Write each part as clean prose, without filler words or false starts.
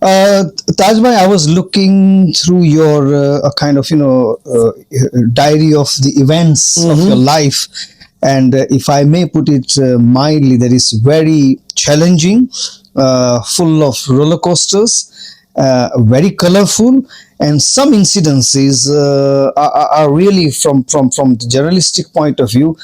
Tajbhai, I was looking through your a kind of diary of the events of your life, and if I may put it mildly, that is very challenging, full of roller coasters, very colorful, and some incidences are really from the journalistic point of view.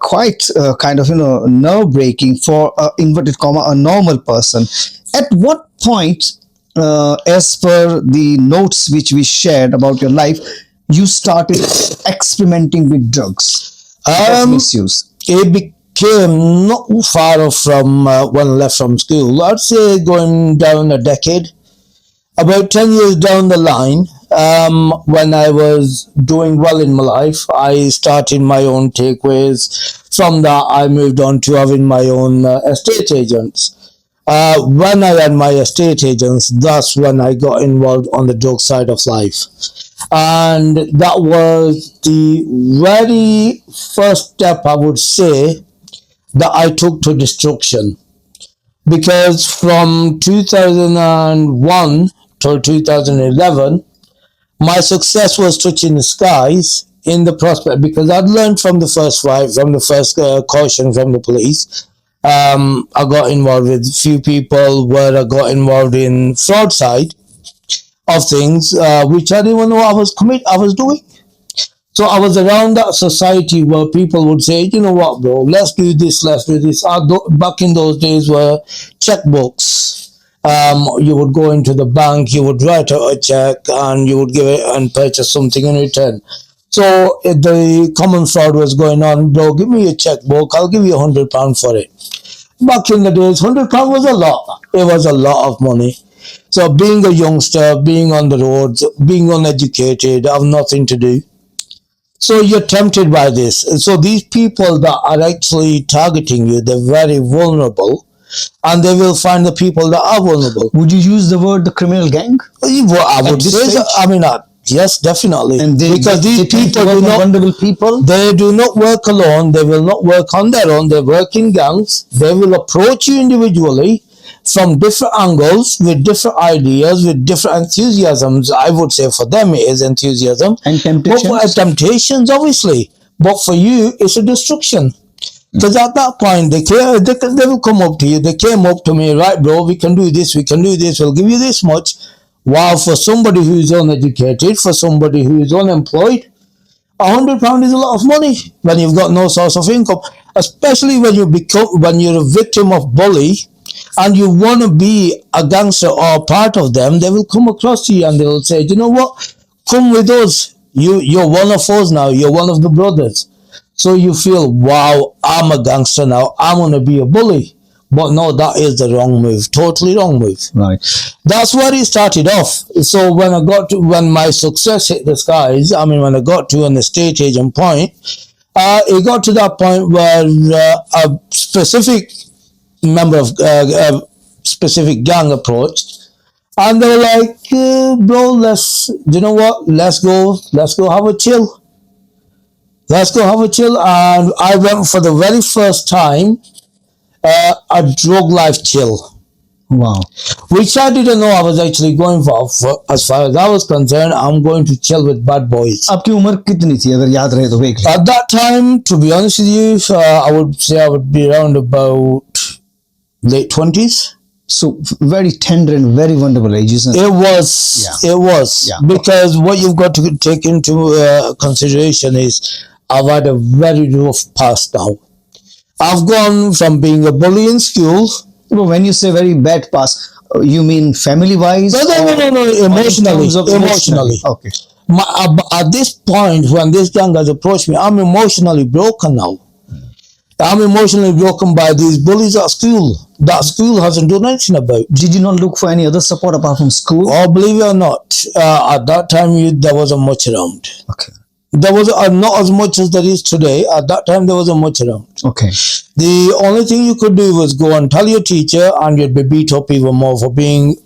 Quite kind of nerve breaking for inverted comma a normal person. At what point, as per the notes which we shared about your life, you started experimenting with drugs, misuse? It became not far off from when I left from school. I'd say going down a decade. About 10 years down the line, when I was doing well in my life, I started my own takeaways. From that, I moved on to having my own estate agents. When I had my estate agents, that's when I got involved on the drug side of life. And that was the very first step, I would say, that I took to destruction. Because from 2001 till 2011, my success was touching the skies in the prospect, because I'd learned from the first fight, from the first caution from the police. I got involved with a few people where I got involved in fraud side of things, which I didn't even know I was doing. So I was around that society where people would say, you know what, bro, let's do this, let's do this. Back in those days were checkbooks. You would go into the bank, you would write out a check, and you would give it and purchase something in return. So the common fraud was going on, bro, give me a checkbook, I'll give you £100 for it. Back in the days, £100 was a lot. It was a lot of money. So being a youngster, being on the roads, being uneducated, have nothing to do. So you're tempted by this. So these people that are actually targeting you, they're very vulnerable, and they will find the people that are vulnerable. Would you use the word the criminal gang? Well, I would say so. I mean, yes, definitely. And because these people do not, vulnerable people. They do not work alone. They will not work on their own. They work in gangs. They will approach you individually from different angles, with different ideas, with different enthusiasms. I would say for them it is enthusiasm. And temptations? Temptations, obviously. But for you, it's a destruction. Because at that point, they will come up to you. They came up to me, right, bro, we can do this, we'll give you this much. Wow, for somebody who is uneducated, for somebody who is unemployed, £100 is a lot of money when you've got no source of income. Especially when you're a victim of bully, and you want to be a gangster or a part of them, they will come across to you and they will say, you know what, come with us. You're one of us now. You're one of the brothers. So you feel, wow, I'm a gangster now. I'm going to be a bully. But no, that is the wrong move. Totally wrong move. Right. That's where it started off. So when my success hit the skies, when I got to an estate agent point, it got to that point where a specific member of specific gang approached, and they were like, bro, you know what, let's go have a chill. And I went for the very first time a drug life chill. Wow. Which I didn't know I was actually going for. As far as I was concerned, I'm going to chill with bad boys. आपकी उम्र कितनी थी अगर याद रहे तो एक? At that time, to be honest with you, I would say I would be around about late 20s. So very tender and very vulnerable age, isn't it? It was. Yeah. Because what you've got to take into consideration is I've had a very rough past now. I've gone from being a bully in school. But when you say very bad past, you mean family-wise? No. Emotionally. Okay. At this point, when this gang has approached me, I'm emotionally broken now. I'm emotionally broken by these bullies at school. That school hasn't done anything about. Did you not look for any other support apart from school? Oh, believe it or not, at that time there wasn't much around. Okay. There was not as much as there is today. At that time, there wasn't much around. Okay. The only thing you could do was go and tell your teacher, and you'd be beat up even more for being,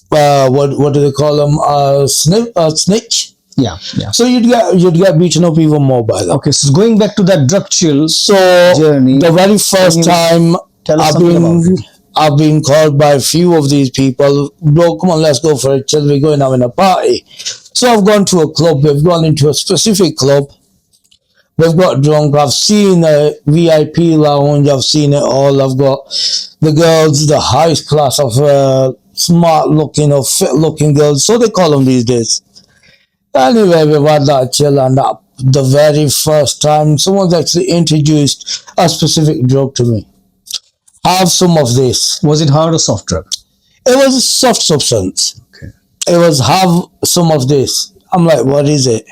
what do they call them, a snitch. Yeah. So you'd get beaten up even more by that. Okay. So going back to that drug chill so journey. The very first time tell us something about it. I've been called by a few of these people, bro, come on, let's go for a chill, we're going having a party. So I've gone to a club, we've gone into a specific club, we've got drunk, I've seen a VIP lounge, I've seen it all, I've got the girls, the highest class of smart looking or fit looking girls, so they call them these days. Anyway, we've had that chill, and the very first time someone's actually introduced a specific drug to me. Have some of this. Was it hard or soft drug? It was a soft substance. Okay. It was have some of this. I'm like, what is it?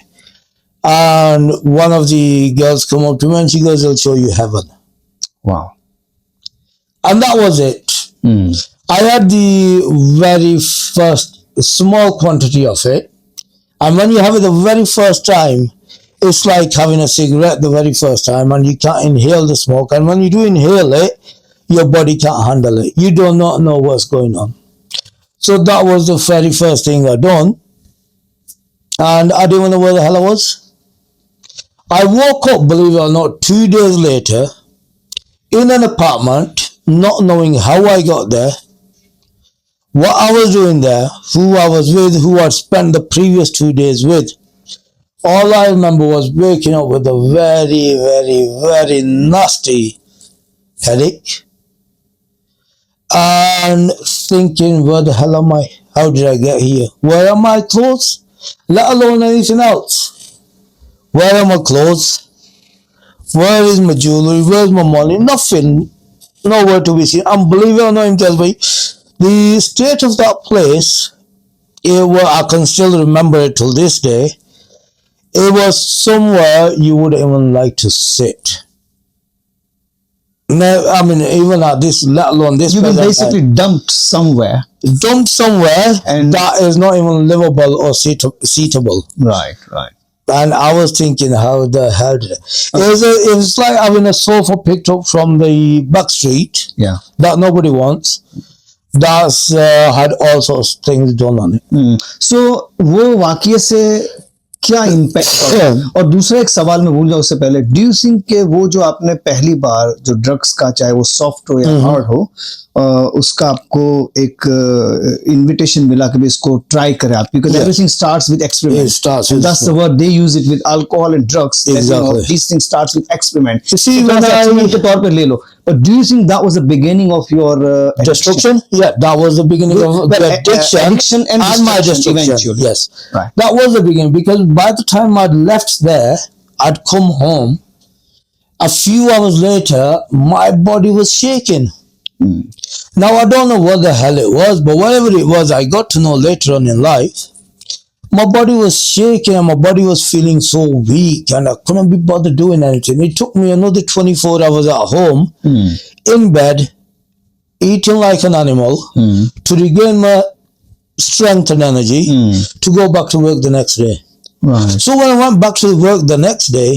And one of the girls come up to me and she goes, "I'll show you heaven." Wow. And that was it. I had the very first small quantity of it. And when you have it the very first time, it's like having a cigarette the very first time, and you can't inhale the smoke. And when you do inhale it, your body can't handle it. You do not know what's going on. So that was the very first thing I done. And I didn't know where the hell I was. I woke up, believe it or not, 2 days later in an apartment, not knowing how I got there, what I was doing there, who I was with, who I'd spent the previous 2 days with. All I remember was waking up with a very, very, very nasty headache and thinking, where the hell am I? How did I get here? Where are my clothes? Let alone anything else. Where are my clothes? Where is my jewelry? Where's my money? Nothing. Nowhere to be seen. And believe it or not, tell me, the state of that place, I can still remember it till this day. It was somewhere you wouldn't even like to sit. No, I mean, even at this, let alone this. You've been basically dumped somewhere. Dumped somewhere, and that is not even livable or seatable. Right, right. And I was thinking, how the hell did it? It was like having a sofa picked up from the back street. Yeah. That nobody wants. That's had all sorts of things done on it. So वो वाकये से क्या impact है? और दूसरा एक सवाल मैं भूल जाऊं उससे पहले, डू यू थिंक कि वो जो आपने पहली बार जो ड्रग्स का, चाहे वो सॉफ्ट हो या हार्ड हो, उसका आपको एक इनविटेशन मिला कि इसको ट्राई करें आप, because everything starts with experiment, that's the word they use it with alcohol and drugs, this thing starts with experiment. You see when experiment के तौर पे ले लो, but do you think that was the beginning of your destruction? Yeah, that was the beginning of the addiction and my destruction eventually. Yes, right. That was the beginning, because by the time I'd left there, I'd come home. A few hours later, my body was shaking. Now I don't know what the hell it was, but whatever it was, I got to know later on in life. My body was shaking and my body was feeling so weak, and I couldn't be bothered doing anything. It took me another 24 hours at home, in bed, eating like an animal, to regain my strength and energy, to go back to work the next day. Right. So when I went back to work the next day,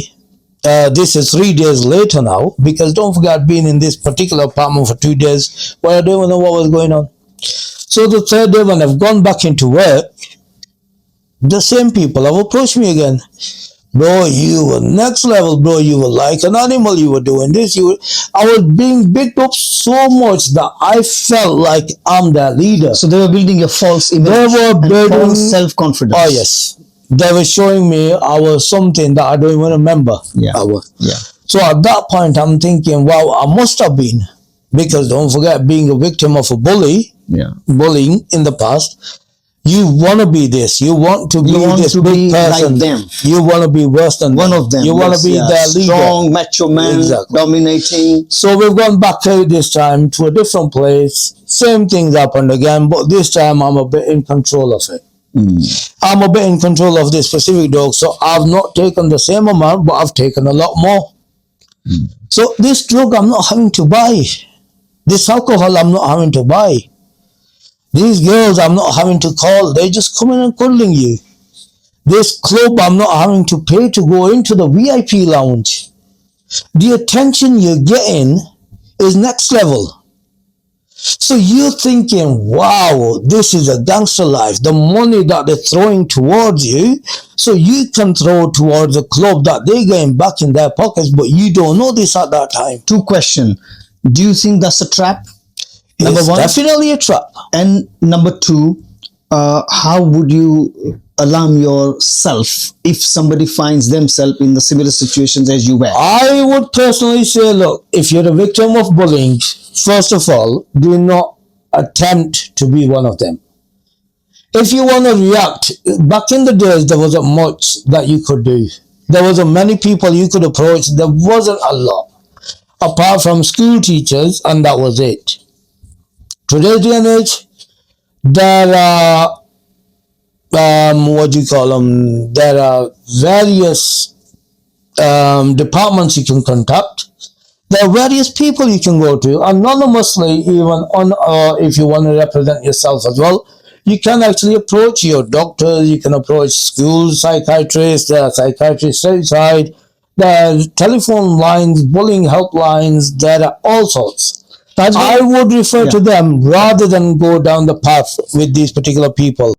this is 3 days later now, because don't forget I'd been in this particular apartment for 2 days where I didn't know what was going on. So the third day when I've gone back into work, the same people have approached me again. Bro, you were next level, bro. You were like an animal. You were doing this. I was being picked up so much that I felt like I'm their leader. So they were building a false image. They were building false self-confidence. Oh yes, they were showing me I was something that I don't even remember. Yeah. I was. Yeah. So at that point, I'm thinking, wow, I must have been, because don't forget, being a victim of a bullying in the past. You want to be this. You want to be this big person. Like them. You want to be worse than one of them. You want to be their leader. Strong, macho man, dominating. So we've gone back this time to a different place. Same things happened again, but this time I'm a bit in control of it. I'm a bit in control of this specific drug. So I've not taken the same amount, but I've taken a lot more. So this drug I'm not having to buy. This alcohol I'm not having to buy. These girls I'm not having to call. They just come in and cuddling you. This club I'm not having to pay to go into the VIP lounge. The attention you're getting is next level. So you're thinking, wow, this is a gangster life. The money that they're throwing towards you, so you can throw towards a club that they're getting back in their pockets, but you don't know this at that time. 2 questions. Do you think that's a trap? Number It's one. definitely a trap. And number two, how would you alarm yourself if somebody finds themselves in the similar situations as you were? I would personally say, look, if you're a victim of bullying, first of all, do not attempt to be one of them. If you want to react, back in the days, there wasn't much that you could do. There wasn't many people you could approach. There wasn't a lot, apart from school teachers, and that was it. Today's day and age, there are, what do you call them? There are various departments you can contact. There are various people you can go to anonymously, even on, if you want to represent yourself as well. You can actually approach your doctors, you can approach school psychiatrists, there are psychiatrists outside, there are telephone lines, bullying helplines, there are all sorts. I would refer to them rather than go down the path with these particular people.